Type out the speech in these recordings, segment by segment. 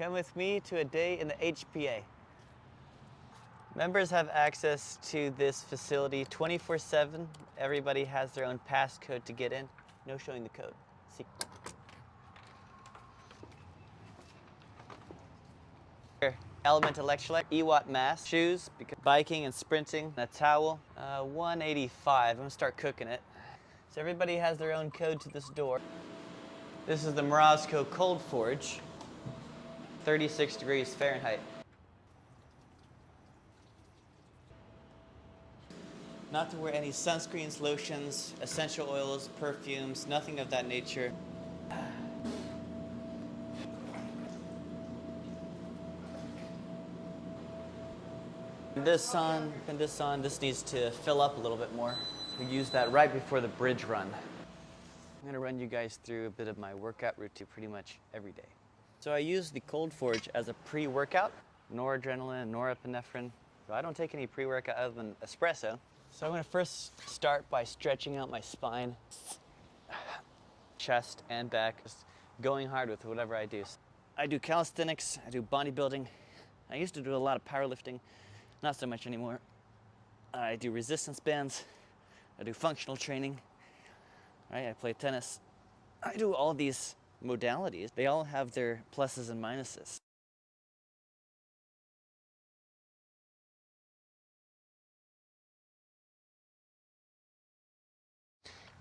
Come with me to a day in the HPA. Members have access to this facility 24/7. Everybody has their own passcode to get in. No showing the code. See. Here, Element electrolyte, EWAT mask, shoes, biking and sprinting, a towel, 185. I'm gonna start cooking it. So everybody has their own code to this door. This is the Morozco Cold Forge, 36 degrees Fahrenheit. Not to wear any sunscreens, lotions, essential oils, perfumes, nothing of that nature. This needs to fill up a little bit more. We use that right before the bridge run. I'm gonna run you guys through a bit of my workout routine pretty much every day. So I use the Cold Forge as a pre-workout, noradrenaline, norepinephrine. So I don't take any pre-workout other than espresso. So I'm gonna first start by stretching out my spine, chest and back, just going hard with whatever I do. I do calisthenics, I do bodybuilding. I used to do a lot of powerlifting, not so much anymore. I do resistance bands, I do functional training, right? I play tennis. I do all these modalities. They all have their pluses and minuses.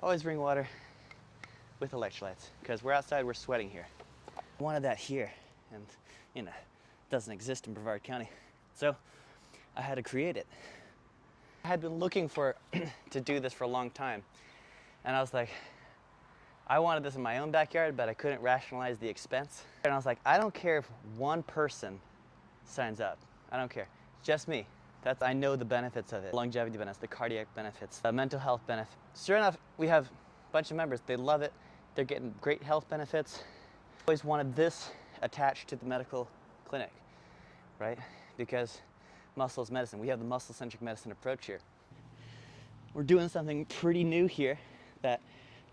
Always bring water with electrolytes, because we're outside, we're sweating here. I wanted that here, and it doesn't exist in Brevard County. So I had to create it. I had been looking to do this for a long time, and I was like, I wanted this in my own backyard, but I couldn't rationalize the expense. And I was like, I don't care if one person signs up. I don't care. It's just me. I know the benefits of it. Longevity benefits, the cardiac benefits, the mental health benefits. Sure enough, we have a bunch of members. They love it. They're getting great health benefits. I always wanted this attached to the medical clinic, right? Because muscle is medicine. We have the muscle-centric medicine approach here. We're doing something pretty new here that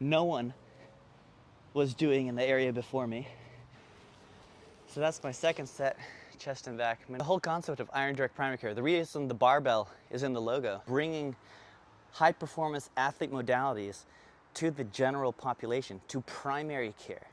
no one was doing in the area before me. So that's my second set, chest and back. The whole concept of iron direct primary care, the reason the barbell is in the logo, bringing high performance athlete modalities to the general population, to primary care.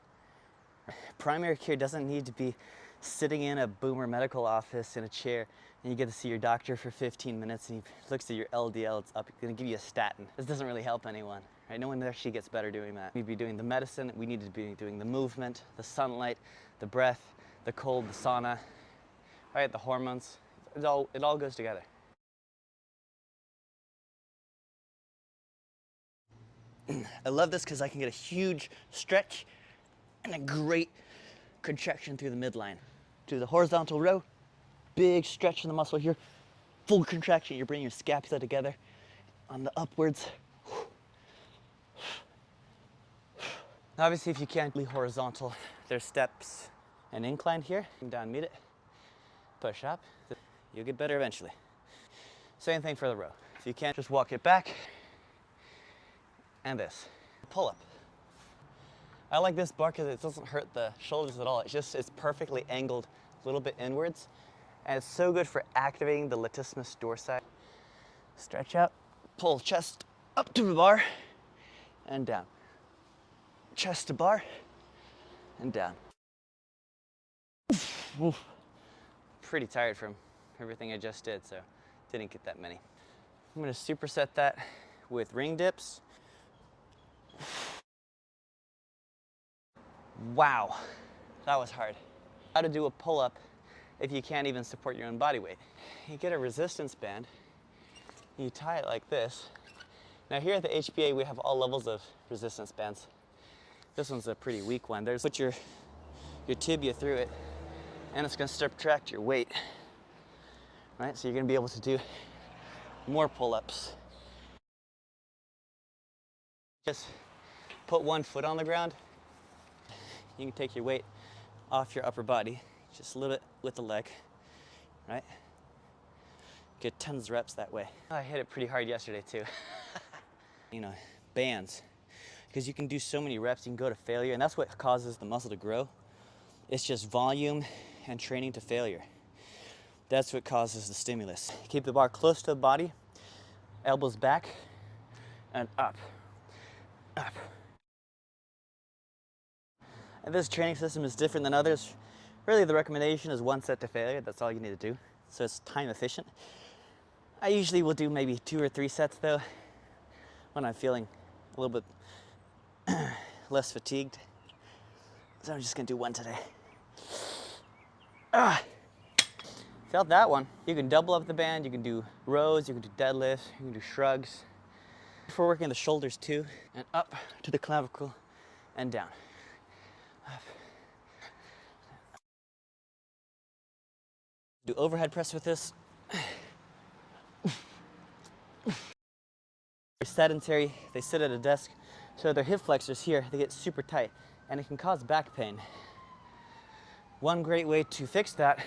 Primary care doesn't need to be sitting in a boomer medical office in a chair and you get to see your doctor for 15 minutes and he looks at your LDL, it's up, he's gonna give you a statin. This doesn't really help anyone, right? No one actually gets better doing that. We'd be doing the medicine, we need to be doing the movement, the sunlight, the breath, the cold, the sauna, right? The hormones, it all goes together. I love this because I can get a huge stretch and a great contraction through the midline. Do the horizontal row, big stretch in the muscle here, full contraction, you're bringing your scapula together. On the upwards. Obviously, if you can't be horizontal, there's steps and incline here. Down, meet it, push up. You'll get better eventually. Same thing for the row. If you can't, just walk it back. And this, pull up. I like this bar because it doesn't hurt the shoulders at all. It's perfectly angled, a little bit inwards. And it's so good for activating the latissimus dorsi. Stretch out, pull chest up to the bar and down. Chest to bar and down. Oof. Pretty tired from everything I just did, so didn't get that many. I'm gonna superset that with ring dips. Wow, that was hard. How to do a pull-up if you can't even support your own body weight. You get a resistance band, you tie it like this. Now here at the HPA, we have all levels of resistance bands. This one's a pretty weak one. Put your tibia through it, and it's gonna subtract your weight, right? So you're gonna be able to do more pull-ups. Just put one foot on the ground. You can take your weight off your upper body, just a little bit with the leg, right? Get tons of reps that way. I hit it pretty hard yesterday too. Bands, because you can do so many reps, you can go to failure, and that's what causes the muscle to grow. It's just volume and training to failure. That's what causes the stimulus. Keep the bar close to the body, elbows back, and up, up. And this training system is different than others. Really, the recommendation is 1 set to failure. That's all you need to do. So it's time efficient. I usually will do maybe 2 or 3 sets though, when I'm feeling a little bit less fatigued. So I'm just gonna do 1 today. Felt that one. You can double up the band, you can do rows, you can do deadlifts, you can do shrugs. We're working the shoulders too, and up to the clavicle and down. Up. Do overhead press with this. Sedentary, they sit at a desk, so their hip flexors here, they get super tight, and it can cause back pain. One great way to fix that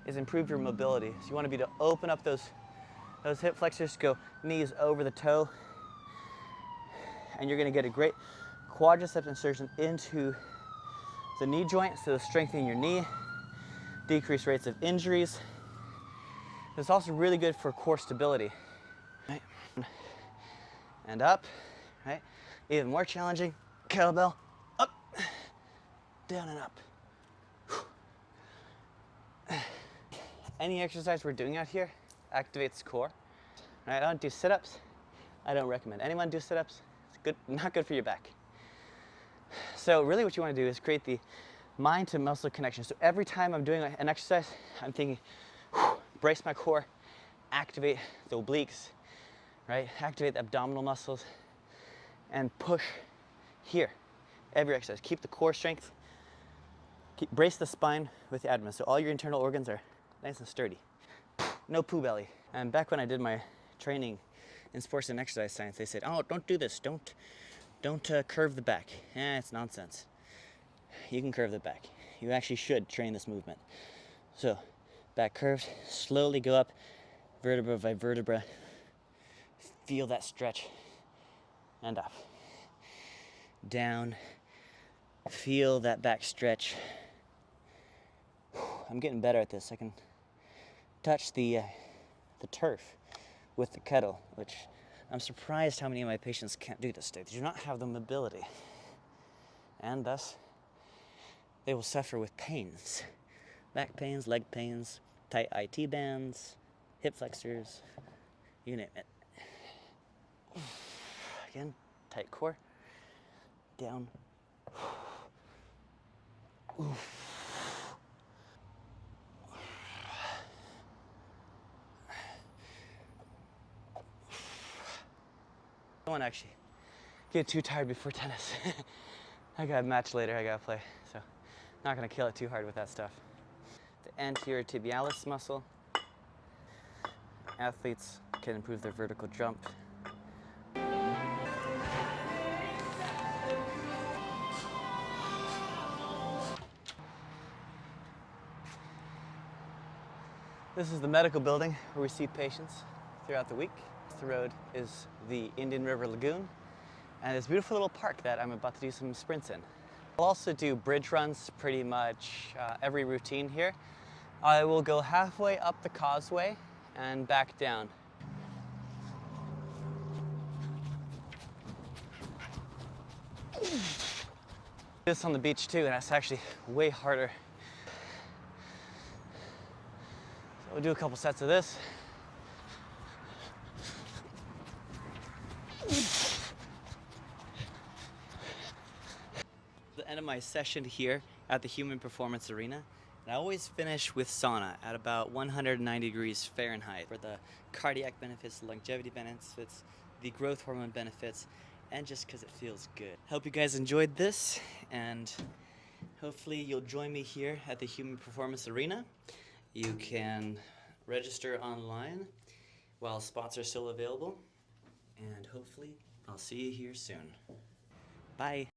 is improve your mobility. So you want to be to open up those hip flexors, go knees over the toe, and you're going to get a great quadriceps insertion into the knee joint, so strengthening your knee, decrease rates of injuries. It's also really good for core stability. Right. And up, right? Even more challenging, kettlebell, up, down and up. Any exercise we're doing out here activates core. Right? I don't do sit-ups. I don't recommend anyone do sit-ups. It's good, not good for your back. So really what you want to do is create the mind to muscle connection. So every time I'm doing an exercise, I'm thinking, brace my core, activate the obliques, right? Activate the abdominal muscles and push here. Every exercise. Keep the core strength. Brace the spine with the abdomen. So all your internal organs are nice and sturdy. No poo belly. And back when I did my training in sports and exercise science, they said, oh, don't do this. Don't curve the back. It's nonsense. You can curve the back. You actually should train this movement. So back curved, slowly go up, vertebra by vertebra. Feel that stretch, and up. Down, feel that back stretch. I'm getting better at this. I can touch the turf with the kettle, which I'm surprised how many of my patients can't do this. They do not have the mobility, and thus they will suffer with pains. Back pains, leg pains, tight IT bands, hip flexors, you name it. Again, tight core, down. I don't want to actually get too tired before tennis. I got a match later I gotta play, so not gonna kill it too hard with that stuff. The anterior tibialis muscle. Athletes can improve their vertical jump. This is the medical building where we see patients throughout the week. The road is the Indian River Lagoon and this beautiful little park that I'm about to do some sprints in. I'll also do bridge runs pretty much every routine here. I will go halfway up the causeway and back down. This on the beach too, and that's actually way harder. So we'll do a couple sets of this. The end of my session here at the Human Performance Arena. And I always finish with sauna at about 190 degrees Fahrenheit for the cardiac benefits, the longevity benefits, the growth hormone benefits, and just because it feels good. Hope you guys enjoyed this, and hopefully you'll join me here at the Human Performance Arena. You can register online while spots are still available, and hopefully I'll see you here soon. Bye.